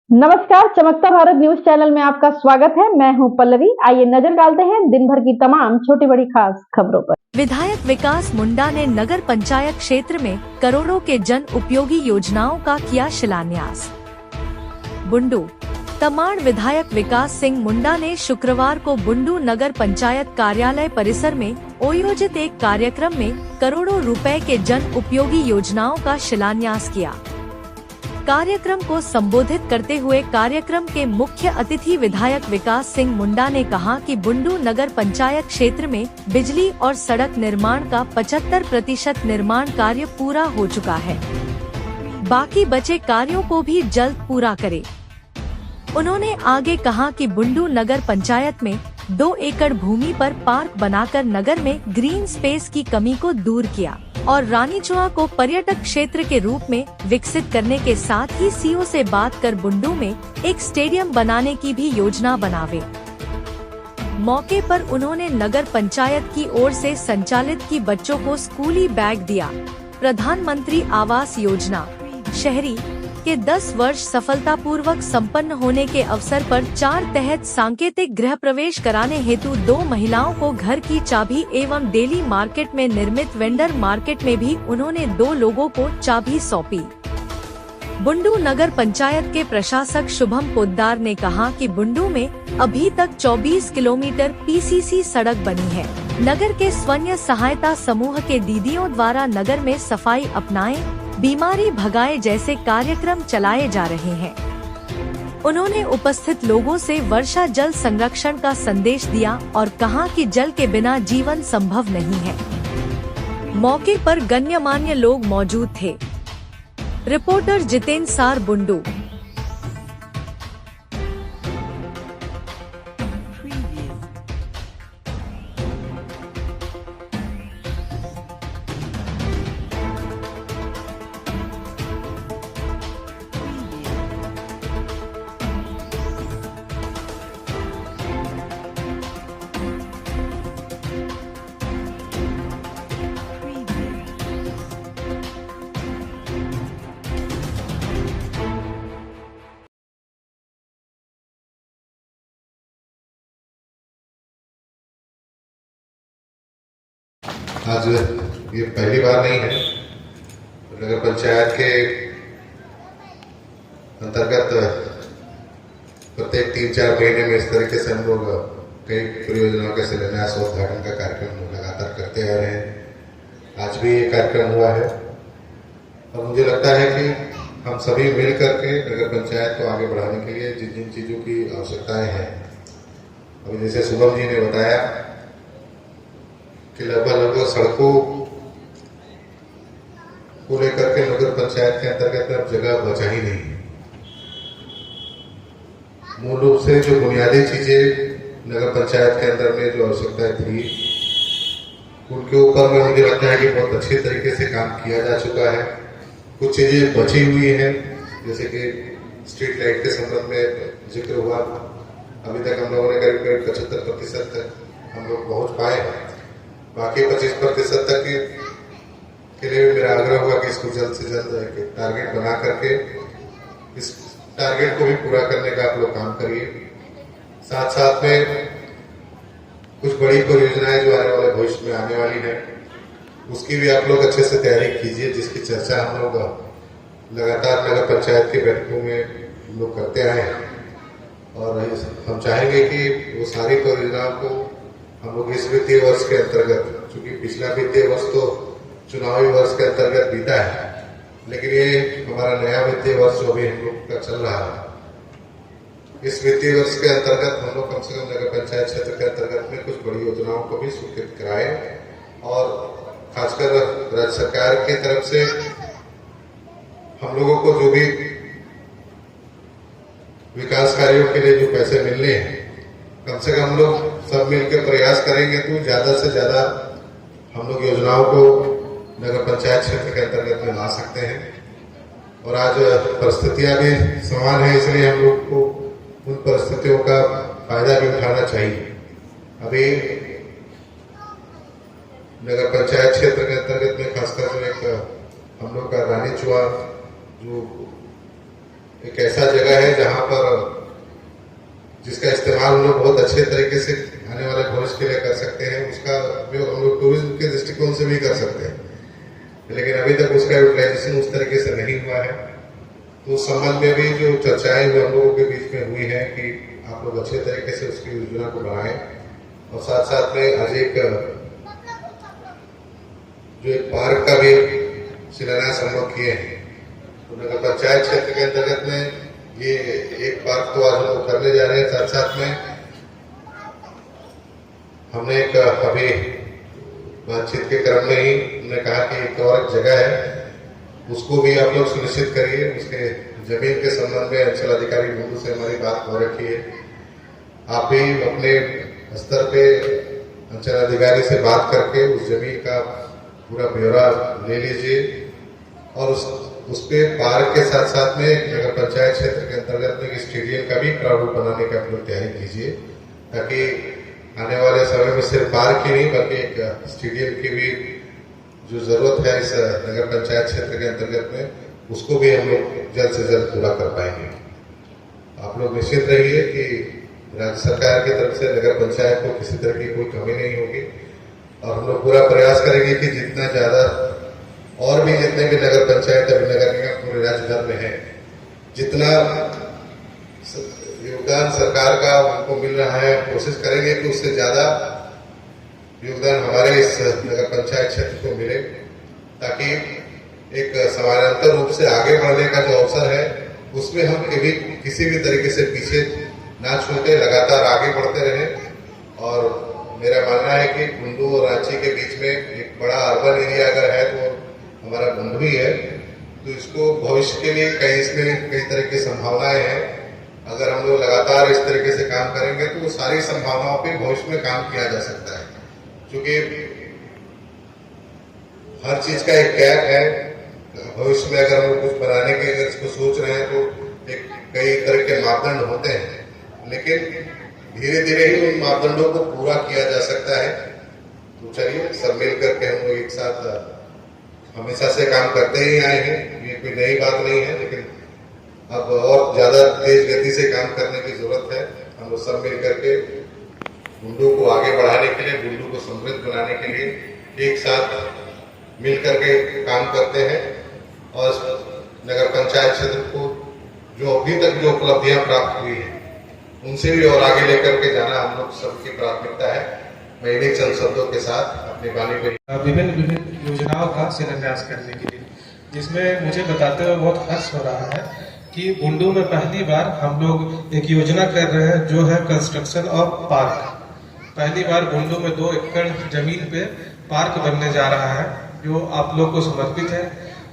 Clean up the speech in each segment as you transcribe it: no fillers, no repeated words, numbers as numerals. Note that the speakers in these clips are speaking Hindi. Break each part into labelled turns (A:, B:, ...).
A: नमस्कार, चमकता भारत न्यूज चैनल में आपका स्वागत है। मैं हूं पल्लवी। आइए नजर डालते हैं दिन भर की तमाम छोटी बड़ी खास खबरों पर।
B: विधायक विकास मुंडा ने नगर पंचायत क्षेत्र में करोड़ों के जन उपयोगी योजनाओं का किया शिलान्यास। बुंडू तमाड़ विधायक विकास सिंह मुंडा ने शुक्रवार को बुंडू नगर पंचायत कार्यालय परिसर में आयोजित एक कार्यक्रम में करोड़ों रुपए के जन उपयोगी योजनाओं का शिलान्यास किया। कार्यक्रम को संबोधित करते हुए कार्यक्रम के मुख्य अतिथि विधायक विकास सिंह मुंडा ने कहा कि बुंडू नगर पंचायत क्षेत्र में बिजली और सड़क निर्माण का 75% निर्माण कार्य पूरा हो चुका है। बाकी बचे कार्यों को भी जल्द पूरा करे। उन्होंने आगे कहा कि बुंडू नगर पंचायत में 2 एकड़ भूमि पर पार्क बनाकर नगर में ग्रीन स्पेस की कमी को दूर किया और रानीचुआ को पर्यटक क्षेत्र के रूप में विकसित करने के साथ ही सीओ से बात कर बुंडू में एक स्टेडियम बनाने की भी योजना बनावे। मौके पर उन्होंने नगर पंचायत की ओर से संचालित की बच्चों को स्कूली बैग दिया। प्रधानमंत्री आवास योजना शहरी के 10 वर्ष सफलतापूर्वक संपन्न होने के अवसर पर 4 तहत सांकेतिक गृह प्रवेश कराने हेतु 2 महिलाओं को घर की चाबी एवं डेली मार्केट में निर्मित वेंडर मार्केट में भी उन्होंने 2 लोगों को चाबी सौंपी। बुंडू नगर पंचायत के प्रशासक शुभम पोद्दार ने कहा कि बुंडू में अभी तक 24 किलोमीटर पीसीसी सड़क बनी है। नगर के स्वयं सहायता समूह के दीदियों द्वारा नगर में सफाई अपनाएं, बीमारी भगाए जैसे कार्यक्रम चलाए जा रहे हैं। उन्होंने उपस्थित लोगों से वर्षा जल संरक्षण का संदेश दिया और कहा कि जल के बिना जीवन संभव नहीं है। मौके पर गण्यमान्य लोग मौजूद थे। रिपोर्टर जितेंद्र सार, बुंडू।
C: आज ये पहली बार नहीं है। नगर पंचायत के अंतर्गत प्रत्येक 3-4 महीने में इस तरीके से हम लोग कई परियोजनाओं के शिलान्यास और उद्घाटन का कार्यक्रम लगातार करते आ रहे हैं। आज भी ये कार्यक्रम हुआ है और मुझे लगता है कि हम सभी मिल करके नगर पंचायत को आगे बढ़ाने के लिए जिन जिन चीजों की आवश्यकताएं हैं, अभी जैसे शुभम जी ने बताया कि लगभग सड़कों को लेकर के नगर पंचायत के अंतर्गत अब जगह बचा ही नहीं है। मूल रूप से जो बुनियादी चीजें नगर पंचायत के अंदर में जो आवश्यकताएं थी, उनके ऊपर में मुझे लगता है कि बहुत अच्छे तरीके से काम किया जा चुका है। कुछ चीजें बची हुई हैं, जैसे कि स्ट्रीट लाइट के संबंध में जिक्र हुआ। अभी तक हम लोगों ने करीब 75% तक हम लोग पहुंच पाए हैं। बाकी 25% तक के लिए मेरा आग्रह हुआ कि इसको जल्द से जल्द एक टारगेट बना करके इस टारगेट को भी पूरा करने का आप लोग काम करिए। साथ साथ में कुछ बड़ी परियोजनाएं जो आने वाले भविष्य में आने वाली है, उसकी भी आप लोग अच्छे से तैयारी कीजिए, जिसकी चर्चा हम लोग लगातार नगर पंचायत की बैठकों में हम लोग करते आए हैं। और हम चाहेंगे कि वो सारी परियोजनाओं को हम लोग इस वित्तीय वर्ष के अंतर्गत, चूंकि पिछला वित्तीय वर्ष तो चुनावी वर्ष के अंतर्गत बीता है, लेकिन ये हमारा नया वित्तीय वर्ष जो भी हम लोग का चल रहा है, इस वित्तीय वर्ष के अंतर्गत हम लोग कम से कम नगर पंचायत क्षेत्र के अंतर्गत में कुछ बड़ी योजनाओं को भी स्वीकृत कराए और खासकर राज्य सरकार की तरफ से हम लोगों को जो भी विकास कार्यों के लिए जो पैसे मिलने हैं, कम से कम हम लोग सब मिलकर प्रयास करेंगे तो ज्यादा से ज्यादा हम लोग योजनाओं को नगर पंचायत क्षेत्र के अंतर्गत में ला सकते हैं। और आज परिस्थितियां भी समान है, इसलिए हम लोग को उन परिस्थितियों का फायदा भी उठाना चाहिए। अभी नगर पंचायत क्षेत्र के अंतर्गत में खासकर जो एक हम लोग का रानीचुआ जो एक ऐसा जगह है जहां पर जिसका इस्तेमाल हम लोग बहुत अच्छे तरीके से आने वाले भविष्य के लिए कर सकते हैं, उसका उपयोग हम लोग टूरिज्म के दृष्टिकोण से भी कर सकते हैं, लेकिन अभी तक उसका यूटिलाइजेशन उस तरीके से नहीं हुआ है। तो उस संबंध में भी जो चर्चाएं हम लोगों के बीच में हुई है कि आप लोग अच्छे तरीके से उसकी योजना को बढ़ाएं, और साथ साथ में आज एक पार्क का भी शिलान्यास हम लोग किए हैं। तो नगर पंचायत क्षेत्र के अंतर्गत में ये एक पार्क तो आज हम लोग करने जा रहे हैं। साथ साथ में हमने एक अभी बातचीत के क्रम में ही हमने कहा कि एक और एक जगह है, उसको भी आप लोग सुनिश्चित करिए। उसके जमीन के संबंध में अंचल अधिकारी बुंडू से हमारी बात हो रखी है। आप भी अपने स्तर पे अंचल अधिकारी से बात करके उस जमीन का पूरा ब्यौरा ले लीजिए, और उस पे पार्क के साथ साथ में नगर पंचायत क्षेत्र के अंतर्गत में स्टेडियम का भी प्रारूप बनाने का आप लोग तैयारी कीजिए, ताकि आने वाले समय में सिर्फ पार्क ही नहीं बल्कि एक स्टेडियम की भी जो जरूरत है इस नगर पंचायत क्षेत्र के अंतर्गत में, उसको भी हम लोग जल्द से जल्द पूरा कर पाएंगे। आप लोग निश्चित रहिए कि राज्य सरकार की तरफ से नगर पंचायत को किसी तरह की कोई कमी नहीं होगी, और हम लोग पूरा प्रयास करेंगे कि जितना ज्यादा और भी जितने भी नगर पंचायत अभी नगर निगम पूरे राज्य भर में है, जितना योगदान सरकार का उनको मिल रहा है, कोशिश करेंगे कि उससे ज्यादा योगदान हमारे इस नगर पंचायत क्षेत्र को मिले, ताकि एक समानांतर रूप से आगे बढ़ने का जो अवसर है उसमें हम कभी किसी भी तरीके से पीछे ना छूटे, लगातार आगे बढ़ते रहे। और मेरा मानना है कि बुंडू और रांची के बीच में एक बड़ा अर्बन एरिया अगर है तो हमारा बुंडू ही है। तो इसको भविष्य के लिए इसमें कई तरह की संभावनाएं हैं। अगर हम लोग लगातार इस तरीके से काम करेंगे तो वो सारी संभावनाओं पे भविष्य में काम किया जा सकता है, क्योंकि हर चीज का एक गैप है। भविष्य में अगर हम लोग कुछ बनाने के अगर इसको सोच रहे हैं तो एक कई तरह के मापदंड होते हैं, लेकिन धीरे धीरे ही उन मापदंडों को पूरा किया जा सकता है। तो चलिए सब मिल करके हम लोग एक साथ हमेशा से काम करते ही आए हैं, ये कोई नई बात नहीं है, लेकिन अब और ज्यादा तेज गति से काम करने की जरूरत है। हम लोग सब मिल करके बुंडू को आगे बढ़ाने के लिए, बुंडू को समृद्ध बनाने के लिए एक साथ मिल करके काम करते हैं, और नगर पंचायत क्षेत्र को जो अभी तक जो उपलब्धियां प्राप्त हुई है उनसे भी और आगे लेकर के जाना हम लोग सबकी प्राथमिकता है। मैं इन्हीं चंद शब्दों के साथ अपनी वाणी पे
D: विभिन्न योजनाओं का शिलान्यास करने के लिए, जिसमें मुझे बताते हुए बहुत हर्ष हो रहा है कि बुंडू में पहली बार हम लोग एक योजना कर रहे हैं जो है कंस्ट्रक्शन ऑफ पार्क। पहली बार बुंडू में 2 एकड़ जमीन पे पार्क बनने जा रहा है, जो आप लोग को समर्पित है,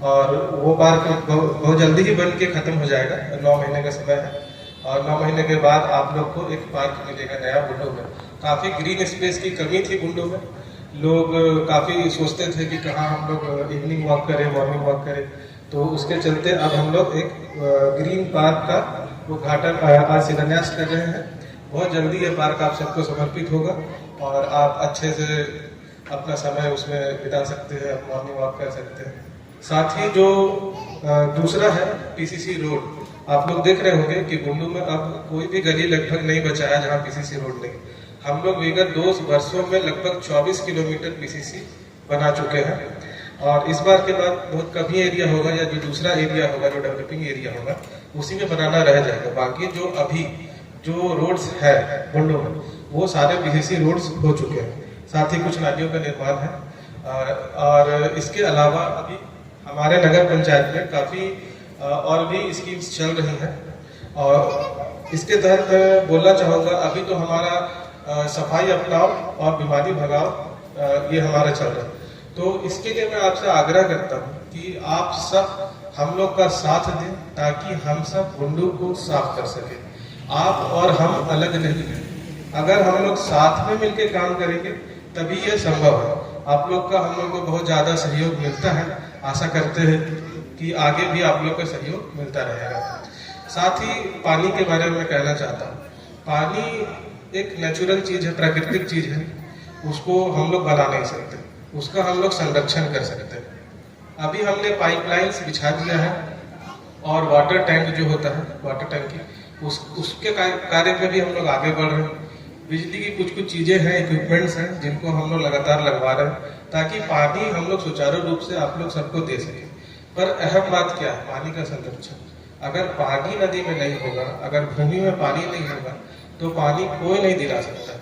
D: और वो पार्क बहुत जल्दी ही बन के खत्म हो जाएगा। 9 महीने का समय है, और 9 महीने के बाद आप लोग को एक पार्क मिलेगा नया बुंडू में। काफी ग्रीन स्पेस की कमी थी बुंडू में, लोग काफी सोचते थे कि कहाँ हम लोग इवनिंग वॉक करें, मॉर्निंग वॉक करें, तो उसके चलते अब हम लोग एक ग्रीन पार्क का उद्घाटन आज शिलान्यास कर रहे हैं। बहुत जल्दी ये पार्क आप सबको समर्पित होगा, और आप अच्छे से अपना समय उसमें बिता सकते हैं, मॉर्निंग वॉक कर सकते हैं। साथ ही जो दूसरा है पीसीसी रोड, आप लोग देख रहे होंगे कि बुंडू में अब कोई भी गली लगभग नहीं बचा है जहाँ पीसीसी रोड नहीं। हम लोग विगत 2 वर्षों में लगभग 24 किलोमीटर पीसीसी बना चुके हैं, और इस बार के बाद बहुत कम ही एरिया होगा, या जो दूसरा एरिया होगा जो डेवलपिंग एरिया होगा उसी में बनाना रह जाएगा। बाकी जो अभी जो रोड्स है बुंडू में वो सारे पीसीसी रोड्स हो चुके हैं। साथ ही कुछ नालियों का निर्माण है, और इसके अलावा अभी हमारे नगर पंचायत में काफी और भी स्कीम्स चल रही हैं, और इसके तहत मैं बोलना चाहूँगा अभी तो हमारा सफाई अपनाओ और बीमारी भगाओ ये हमारा चल रहा है। तो इसके लिए मैं आपसे आग्रह करता हूँ कि आप सब हम लोग का साथ दें, ताकि हम सब बुंडू को साफ कर सके। आप और हम अलग नहीं हैं, अगर हम लोग साथ में मिलकर काम करेंगे तभी ये संभव है। आप लोग का हम लोग को बहुत ज्यादा सहयोग मिलता है, आशा करते हैं कि आगे भी आप लोग का सहयोग मिलता रहेगा। साथ ही पानी के बारे में कहना चाहता हूँ, पानी एक नेचुरल चीज है, प्राकृतिक चीज है, उसको हम लोग बना नहीं सकते, उसका हम लोग संरक्षण कर सकते हैं। अभी हमने पाइपलाइंस बिछा दिया है, और वाटर टैंक जो होता है, वाटर टैंकी, उसके कार्य में भी हम लोग आगे बढ़ रहे हैं। बिजली की कुछ कुछ चीजें हैं, इक्विपमेंट्स हैं जिनको हम लोग लगातार लगवा रहे हैं ताकि पानी हम लोग सुचारू रूप से आप लोग सबको दे सके। पर अहम बात क्या है, पानी का संरक्षण। अगर पानी नदी में नहीं होगा, अगर भूमि में पानी नहीं होगा तो पानी कोई नहीं दिला सकता।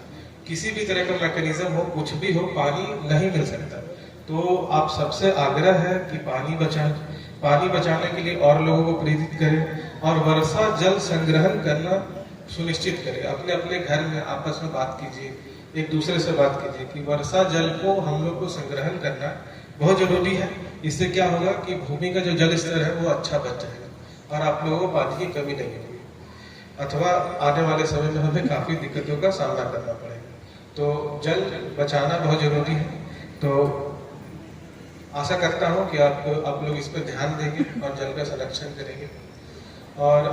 D: किसी भी तरह का मैकेनिज्म हो, कुछ भी हो, पानी नहीं मिल सकता। तो आप सबसे आग्रह है कि पानी बचाएं। पानी बचाने के लिए और लोगों को प्रेरित करें और वर्षा जल संग्रहण करना सुनिश्चित करें। अपने अपने घर में आपस में बात कीजिए, एक दूसरे से बात कीजिए कि वर्षा जल को हम लोग को संग्रहण करना बहुत जरूरी है। इससे क्या होगा कि भूमि का जो जल स्तर है वो अच्छा बच जाएगा और आप लोगों को पानी की कमी नहीं होगी, अथवा आने वाले समय में हमें काफी दिक्कतों का सामना करना पड़ेगा। तो जल बचाना बहुत जरूरी है। तो आशा करता हूं कि आप लोग इस पर ध्यान देंगे और जल का संरक्षण करेंगे। और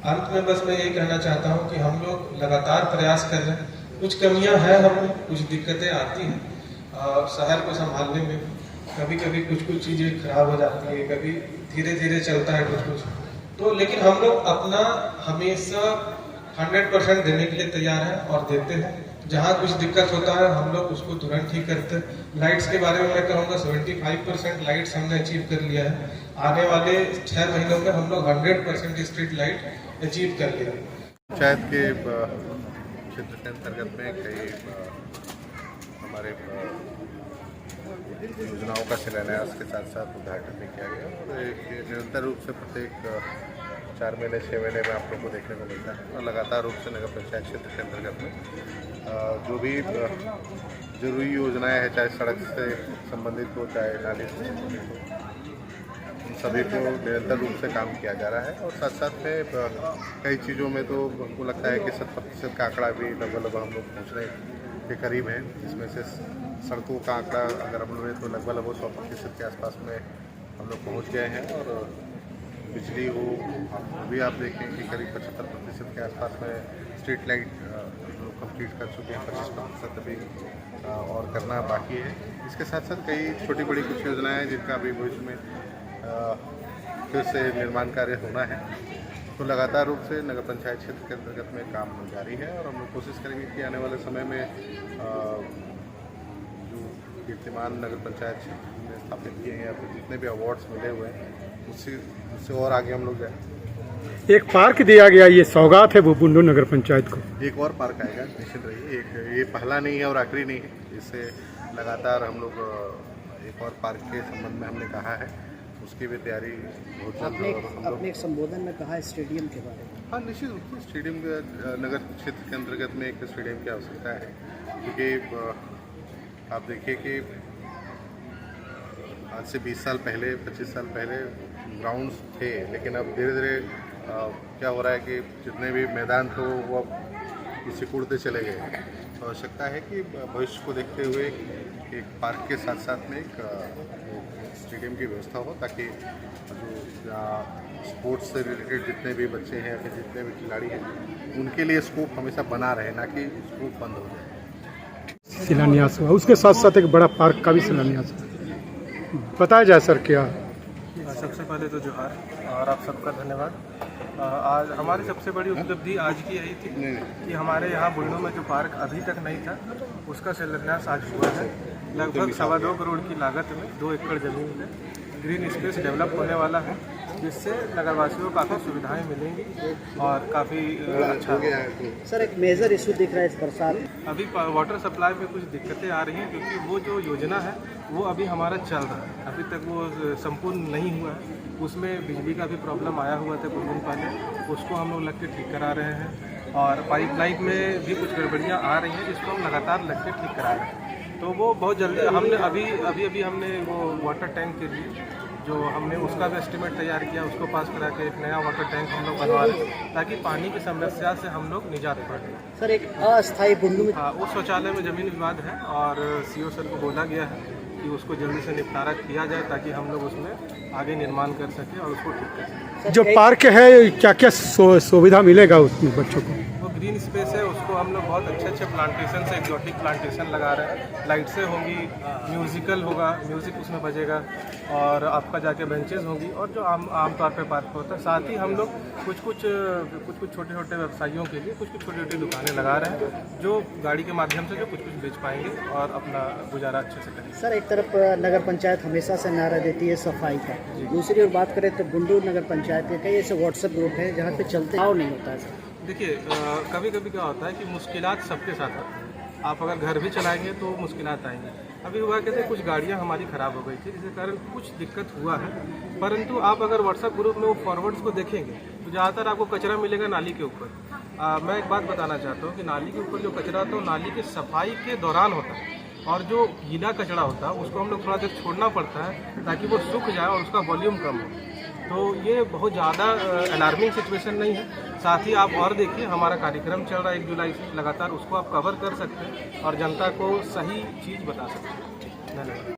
D: अंत में बस मैं यही कहना चाहता हूं कि हम लोग लगातार प्रयास कर रहे हैं। कुछ कमियां हैं, हमें कुछ दिक्कतें आती हैं शहर को संभालने में। कभी कभी कुछ कुछ चीजें खराब हो जाती है, कभी धीरे धीरे चलता है कुछ कुछ, तो लेकिन हम लोग अपना हमेशा 100% देने के लिए तैयार हैं और देते हैं। जहाँ कुछ दिक्कत होता है हम लोग उसको तुरंत ठीक करते हैं। लाइट्स के बारे में मैं कहूँगा 75% लाइट्स हमने अचीव कर लिया है। आने वाले 6 महीनों में हम लोग 100% स्ट्रीट लाइट अचीव कर लिया है।
C: पंचायत के क्षेत्र के अंतर्गत में कई हमारे योजनाओं का शिलान्यास के साथ साथ उद्घाटन भी किया गया और एक निरंतर रूप से प्रत्येक 4 महीने 6 महीने में आप लोग को देखने को मिलता है। और लगातार रूप से नगर पंचायत क्षेत्र के अंतर्गत में जो भी जरूरी योजनाएं हैं, चाहे सड़क से संबंधित हो, चाहे नाली से संबंधित हो, उन सभी को निरंतर रूप से काम किया जा रहा है। और साथ साथ में कई चीज़ों में तो हमको लगता है कि 70% का आंकड़ा भी लगभग हम लोग पहुँचने के करीब है, जिसमें से सड़कों का आंकड़ा अगर हम लोग तो लगभग 100% के आसपास में हम लोग पहुँच गए हैं। और बिजली हो अभी आप देखें कि करीब 75% के आसपास में स्ट्रीट लाइट लोग कंप्लीट कर चुके हैं, 25% अभी और करना बाकी है। इसके साथ साथ कई छोटी बड़ी कुछ योजनाएं हैं जिनका अभी भविष्य में फिर से निर्माण कार्य होना है। तो लगातार रूप से नगर पंचायत क्षेत्र के अंतर्गत में काम जारी है और हम लोग कोशिश करेंगे कि आने वाले समय में जो कीर्तिमान नगर पंचायत क्षेत्र में स्थापित किए हैं या फिर जितने भी अवार्ड्स मिले हुए हैं उससे और आगे हम लोग जाए।
E: एक पार्क दिया गया, ये सौगात है वो बुंडू नगर पंचायत को।
C: एक और पार्क आएगा, निश्चित रहिए। ये पहला नहीं है और आखिरी नहीं है। इससे लगातार हम लोग एक और पार्क के संबंध में हमने कहा है, उसकी भी तैयारी बहुत जल्द।
F: आपने एक संबोधन में कहा स्टेडियम के बारे में।
C: हाँ, निश्चित रूप से स्टेडियम नगर क्षेत्र के अंतर्गत में एक स्टेडियम की आवश्यकता है, क्योंकि आप देखिए कि आज से 20 साल पहले 25 साल पहले ग्राउंड्स थे, लेकिन अब धीरे धीरे क्या हो रहा है कि जितने भी मैदान थे वो अब सिकुड़ते चले गए। तो आवश्यकता है कि भविष्य को देखते हुए एक पार्क के साथ साथ में एक स्टेडियम की व्यवस्था हो, ताकि जो स्पोर्ट्स से रिलेटेड जितने भी बच्चे हैं या फिर जितने भी खिलाड़ी हैं उनके लिए स्कोप हमेशा बना रहे, ना कि स्कोप बंद हो जाए।
E: शिलान्यास हुआ, उसके साथ साथ एक बड़ा पार्क का भी शिलान्यास हुआ। बताया जाए सर क्या?
D: सबसे पहले तो जोहार और आप सबका धन्यवाद। आज हमारी सबसे बड़ी उपलब्धि आज की यही थी कि हमारे यहाँ बुंडू में जो पार्क अभी तक नहीं था उसका शिलान्यास आज हुआ है। लगभग 2.25 करोड़ की लागत में 2 एकड़ जमीन में ग्रीन स्पेस डेवलप होने वाला है, जिससे नगरवासियों को काफ़ी सुविधाएं मिलेंगी और काफ़ी अच्छा होगा।
F: सर, एक मेजर इशू दिख रहा है इस बरसात।
D: अभी वाटर सप्लाई में कुछ दिक्कतें आ रही हैं, क्योंकि वो जो योजना है वो अभी हमारा चल रहा है, अभी तक वो संपूर्ण नहीं हुआ है। उसमें बिजली का भी प्रॉब्लम आया हुआ था कुछ दिन पहले, उसको हम लोग लग के ठीक करा रहे हैं। और पाइपलाइन में भी कुछ गड़बड़ियाँ आ रही हैं, जिसको हम लगातार लग के ठीक करा रहे हैं। तो वो बहुत जल्दी हमने अभी हमने वो वाटर टैंक के लिए जो हमने उसका भी एस्टिमेट तैयार किया, उसको पास करा के एक नया वाटर टैंक हम लोग बनवा रहे हैं, ताकि पानी की समस्या से हम लोग निजात पा लें।
F: सर, एक अस्थायी बुंडू में
D: उस शौचालय में ज़मीन विवाद है और सीओ सर को बोला गया है कि उसको जल्दी से निपटारा किया जाए, ताकि हम लोग उसमें आगे निर्माण कर सकें और उसको ठीक कर सकें।
E: जो पार्क है क्या क्या सुविधा मिलेगा उसमें बच्चों को?
D: वो ग्रीन स्पेस है उसको हम लोग बहुत अच्छे अच्छे प्लांटेशन से एक्जॉटिक प्लांटेशन लगा रहे हैं। लाइट से होंगी, म्यूजिकल होगा, म्यूज़िक उसमें बजेगा और आपका जाके बेंचेस होंगी और जो आमतौर पे पार्क होता है। साथ ही हम लोग कुछ छोटे छोटे व्यवसायियों के लिए कुछ छोटी छोटी दुकानें लगा रहे हैं जो गाड़ी के माध्यम से जो कुछ बेच पाएंगे और अपना गुजारा अच्छे से करेंगे।
F: सर, एक तरफ नगर पंचायत हमेशा से नारा देती है सफाई का, दूसरी ओर बात करें तो बुंडू नगर पंचायत के कई ऐसे व्हाट्सएप ग्रुप हैं जहाँ पे चलते आओ नहीं होता है सर।
D: देखिए, कभी कभी क्या होता है कि मुश्किलात सबके साथ आती हैं। आप अगर घर भी चलाएंगे तो मुश्किलात आएंगी। अभी हुआ कहते कुछ गाड़ियां हमारी ख़राब हो गई थी जिसके कारण कुछ दिक्कत हुआ है, परंतु आप अगर व्हाट्सएप ग्रुप में वो फॉरवर्ड्स को देखेंगे तो ज़्यादातर आपको कचरा मिलेगा नाली के ऊपर। मैं एक बात बताना चाहता हूँ कि नाली के ऊपर जो कचरा होता है नाली की सफाई के दौरान होता है और जो गीला कचरा होता है उसको हम लोग थोड़ा देर छोड़ना पड़ता है ताकि वो सूख जाए और उसका वॉल्यूम कम हो। तो ये बहुत ज़्यादा अलार्मिंग सिचुएशन नहीं है। साथ ही आप और देखिए, हमारा कार्यक्रम चल रहा है 1 जुलाई से लगातार, उसको आप कवर कर सकते हैं और जनता को सही चीज़ बता सकते हैं। धन्यवाद।